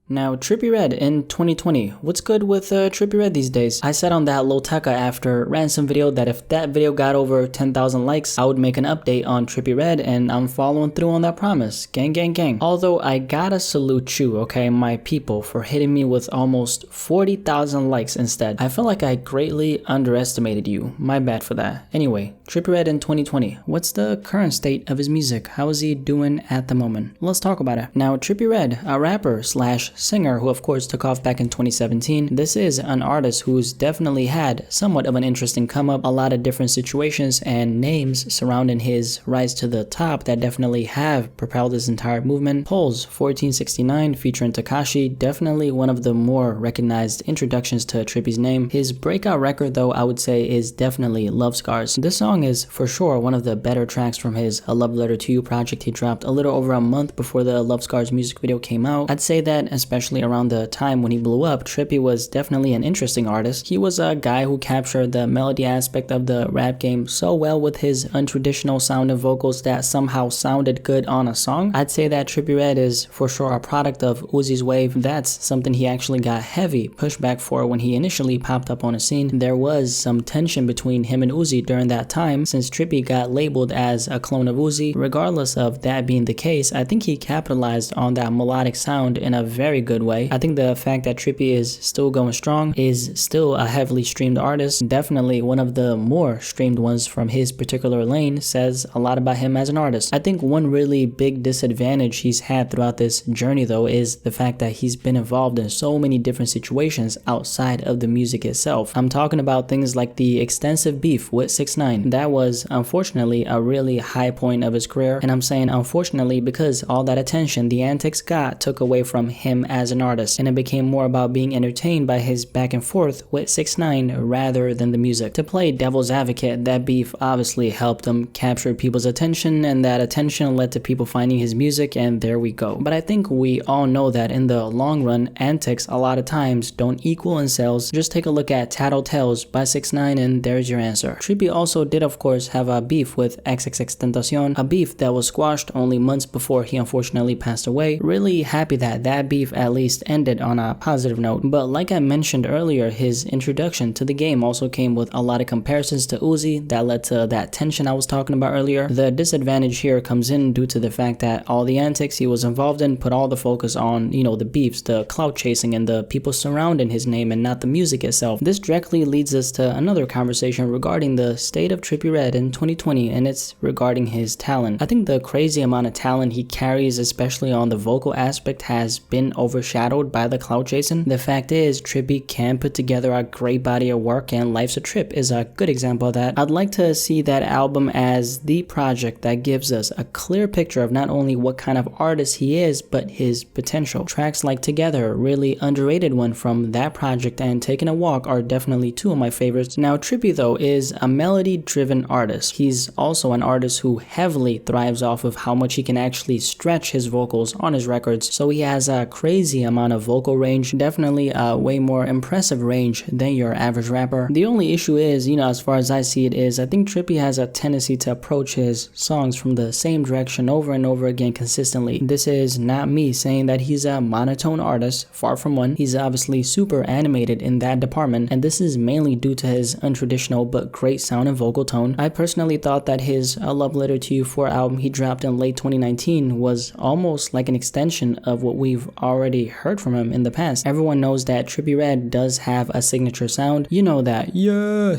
Now, Trippie Redd in 2020. What's good with Trippie Redd these days? I said on that Loteka after ransom video that if that video got over 10,000 likes, I would make an update on Trippie Redd, and I'm following through on that promise. Gang, gang, gang. Although I gotta salute you, okay, my people, for hitting me with almost 40,000 likes instead. I feel like I greatly underestimated you. My bad for that. Anyway, Trippie Redd in 2020. What's the current state of his music? How is he doing at the moment? Let's talk about it. Now, Trippie Redd, a rapper slash singer who of course took off back in 2017. This is an artist who's definitely had somewhat of an interesting come up, a lot of different situations and names surrounding his rise to the top that definitely have propelled this entire movement. Polls 1469 featuring Tekashi, definitely one of the more recognized introductions to Trippie's name. His breakout record though I would say is definitely Love Scars. This song is for sure one of the better tracks from his A Love Letter to You project he dropped a little over a month before the Love Scars music video came out. I'd say that especially around the time when he blew up, Trippie was definitely an interesting artist. He was a guy who captured the melody aspect of the rap game so well with his untraditional sound and vocals that somehow sounded good on a song. I'd say that Trippie Redd is for sure a product of Uzi's wave. That's something he actually got heavy pushback for when he initially popped up on the scene. There was some tension between him and Uzi during that time since Trippie got labeled as a clone of Uzi. Regardless of that being the case, I think he capitalized on that melodic sound in a very good way. I think the fact that Trippie is still going strong, is still a heavily streamed artist, definitely one of the more streamed ones from his particular lane, says a lot about him as an artist. I think one really big disadvantage he's had throughout this journey though is the fact that he's been involved in so many different situations outside of the music itself. I'm talking about things like the extensive beef with 6ix9ine. That was unfortunately a really high point of his career, and I'm saying unfortunately because all that attention the antics got took away from him as an artist, and it became more about being entertained by his back and forth with 6ix9ine rather than the music. To play devil's advocate, that beef obviously helped him capture people's attention, and that attention led to people finding his music, and there we go. But I think we all know that in the long run, antics a lot of times don't equal in sales. Just take a look at Tattletales by 6ix9ine and there's your answer. Trippie also did of course have a beef with XXXTentacion, a beef that was squashed only months before he unfortunately passed away. Really happy that that beef at least ended on a positive note. But like I mentioned earlier, his introduction to the game also came with a lot of comparisons to Uzi that led to that tension I was talking about earlier. The disadvantage here comes in due to the fact that all the antics he was involved in put all the focus on, the beefs, the clout chasing, and the people surrounding his name and not the music itself. This directly leads us to another conversation regarding the state of Trippie Redd in 2020, and it's regarding his talent. I think the crazy amount of talent he carries, especially on the vocal aspect, has been overshadowed by the clout chasing. The fact is, Trippie can put together a great body of work, and Life's a Trip is a good example of that. I'd like to see that album as the project that gives us a clear picture of not only what kind of artist he is, but his potential. Tracks like Together, really underrated one from that project, and Taking a Walk are definitely two of my favorites. Now, Trippie though is a melody-driven artist. He's also an artist who heavily thrives off of how much he can actually stretch his vocals on his records, so he has a crazy amount of vocal range, definitely a way more impressive range than your average rapper. The only issue is, as far as I see it, is I think Trippie has a tendency to approach his songs from the same direction over and over again consistently. This is not me saying that he's a monotone artist, far from one. He's obviously super animated in that department, and this is mainly due to his untraditional but great sound and vocal tone. I personally thought that his A Love Letter to You 4 album he dropped in late 2019 was almost like an extension of what we've already heard from him in the past. Everyone knows that Trippie Redd does have a signature sound. You know that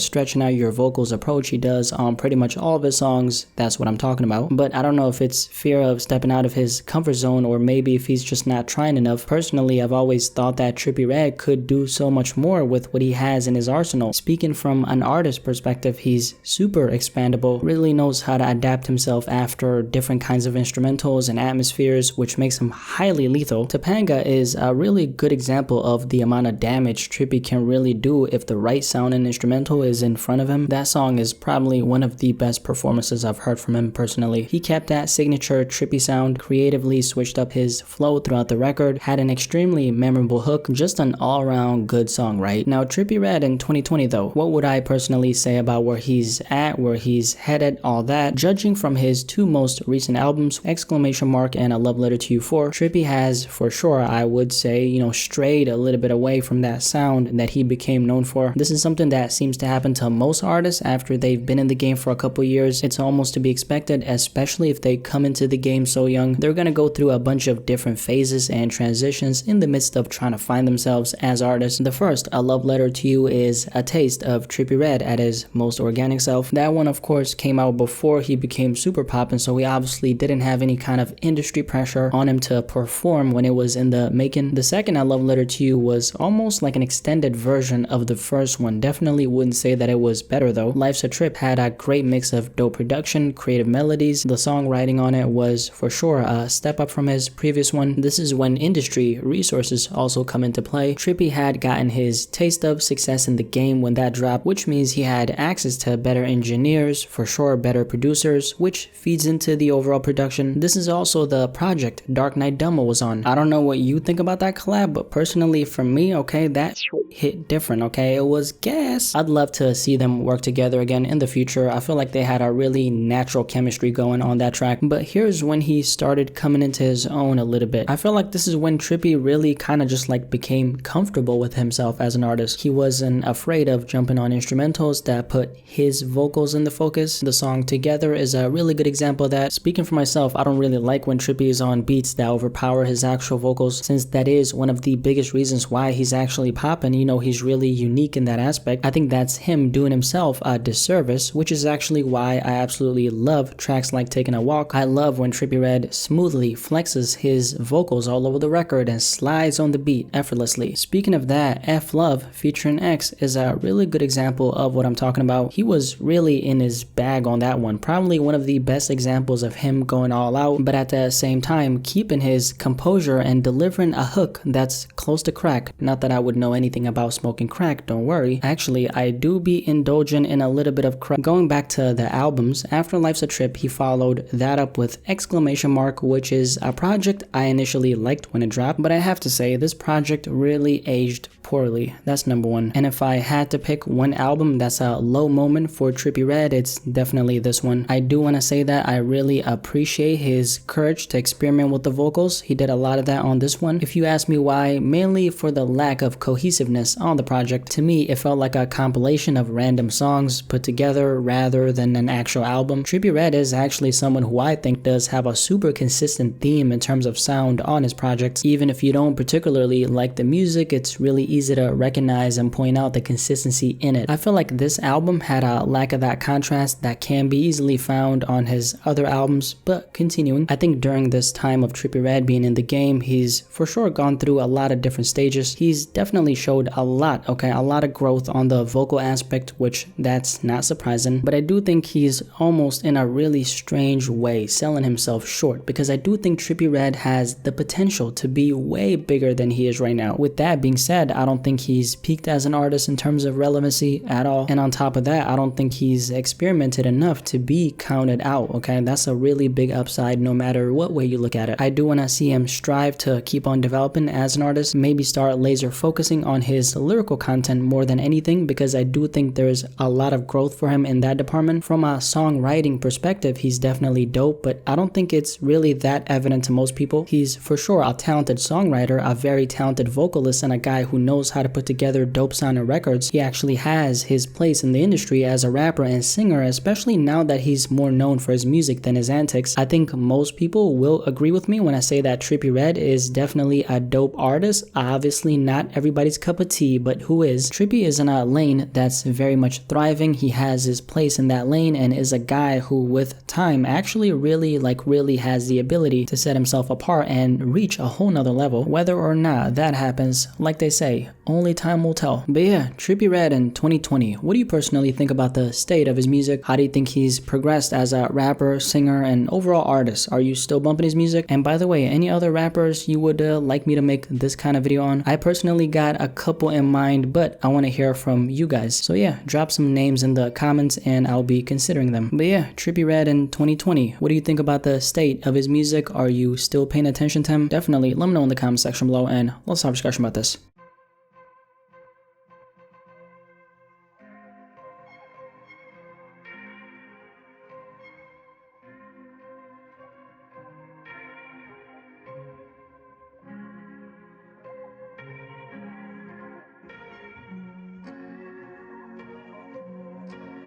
stretching out your vocals approach he does on pretty much all of his songs. That's what I'm talking about. But I don't know if it's fear of stepping out of his comfort zone, or maybe if he's just not trying enough. Personally, I've always thought that Trippie Redd could do so much more with what he has in his arsenal. Speaking from an artist perspective, he's super expandable, really knows how to adapt himself after different kinds of instrumentals and atmospheres, which makes him highly lethal. Topanga is a really good example of the amount of damage Trippie can really do if the right sound and instrumental is in front of him. That song is probably one of the best performances I've heard from him personally. He kept that signature Trippie sound, creatively switched up his flow throughout the record, had an extremely memorable hook, just an all-around good song, right? Now, Trippie Redd in 2020 though, what would I personally say about where he's at, where he's headed, all that. Judging from his two most recent albums, exclamation mark and A Love Letter to You 4, Trippie has, for sure, I would say, strayed a little bit away from that sound that he became known for. This is something that seems to happen to most artists after they've been in the game for a couple years. It's almost to be expected, especially if they come into the game so young. They're gonna go through a bunch of different phases and transitions in the midst of trying to find themselves as artists. The first, A Love Letter to You, is a taste of Trippie Redd at his most organic self. That one, of course, came out before he became super poppin', so he obviously didn't have any kind of industry pressure on him to perform when it was in the making. The second, A Love Letter to You, was almost like an extended version of the first one. Definitely wouldn't say that it was better though. Life's a Trip had a great mix of dope production, creative melodies. The songwriting on it was for sure a step up from his previous one. This is when industry resources also come into play. Trippie had gotten his taste of success in the game when that dropped, which means he had access to better engineers, for sure better producers, which feeds into the overall production. This is also the project Dark Knight Demo was on. I don't know what you think about that collab, but personally for me, okay, that hit different, okay? It was gas. I'd love to see them work together again in the future. I feel like they had a really natural chemistry going on that track, but here's when he started coming into his own a little bit. I feel like this is when Trippie really kind of just like became comfortable with himself as an artist. He wasn't afraid of jumping on instrumentals that put his vocals in the focus. The song Together is a really good example of that. Speaking for myself, I don't really like when Trippie is on beats that overpower his actual vocals, since that is one of the biggest reasons why he's actually popping. He's really unique in that aspect. I think that's him doing himself a disservice, which is actually why I absolutely love tracks like Taking a Walk. I love when Trippie Redd smoothly flexes his vocals all over the record and slides on the beat effortlessly. Speaking of that, F Love featuring X is a really good example of what I'm talking about. He was really in his bag on that one. Probably one of the best examples of him going all out, but at the same time keeping his composure and delivering a hook that's close to crack. Not that I would know anything about smoking crack, don't worry. Actually, I do be indulging in a little bit of crack. Going back to the albums, after Life's a Trip, he followed that up with exclamation mark, which is a project I initially liked when it dropped, but I have to say this project really aged poorly. That's number one. And if I had to pick one album that's a low moment for Trippie Redd, it's definitely this one. I do want to say that I really appreciate his courage to experiment with the vocals. He did a lot of that on this one. If you ask me why, mainly for the lack of cohesiveness on the project. To me, it felt like a compilation of random songs put together rather than an actual album. Trippie Redd is actually someone who I think does have a super consistent theme in terms of sound on his projects. Even if you don't particularly like the music, it's really easy to recognize and point out the consistency in it. I feel like this album had a lack of that contrast that can be easily found on his other albums, but continuing, I think during this time of Trippie Redd being in the game, he's for sure gone through a lot of different stages. He's definitely showed a lot, okay, a lot of growth on the vocal aspect, which that's not surprising, but I do think he's almost in a really strange way selling himself short, because I do think Trippie Redd has the potential to be way bigger than he is right now. With that being said, I don't think he's peaked as an artist in terms of relevancy at all, and on top of that, I don't think he's experimented enough to be counted out, okay? That's a really big upside no matter what way you look at it. I do want to see him strive to keep on developing as an artist, maybe start laser focusing on his lyrical content more than anything, because I do think there's a lot of growth for him in that department. From a songwriting perspective, he's definitely dope, but I don't think it's really that evident to most people. He's for sure a talented songwriter, a very talented vocalist, and a guy who knows how to put together dope sounding records. He actually has his place in the industry as a rapper and singer, especially now that he's more known for his music than his antics. I think most people will agree with me when I say that Trippie Redd is definitely a dope artist. Obviously not everybody's cup of tea, but who is? Trippie is in a lane that's very much thriving. He has his place in that lane and is a guy who with time actually really has the ability to set himself apart and reach a whole nother level. Whether or not that happens, like they say, only time will tell. But yeah, Trippie Redd in 2020. What do you personally think about the state of his music? How do you think he's progressed as a rapper, singer, and overall artist? Are you still bumping his music? And by the way, any other rappers you would like me to make this kind of video on? I personally got a couple in mind, but I want to hear from you guys. So yeah, drop some names in the comments and I'll be considering them. But yeah, Trippie Redd in 2020. What do you think about the state of his music? Are you still paying attention to him? Definitely let me know in the comment section below and let's have a discussion about this.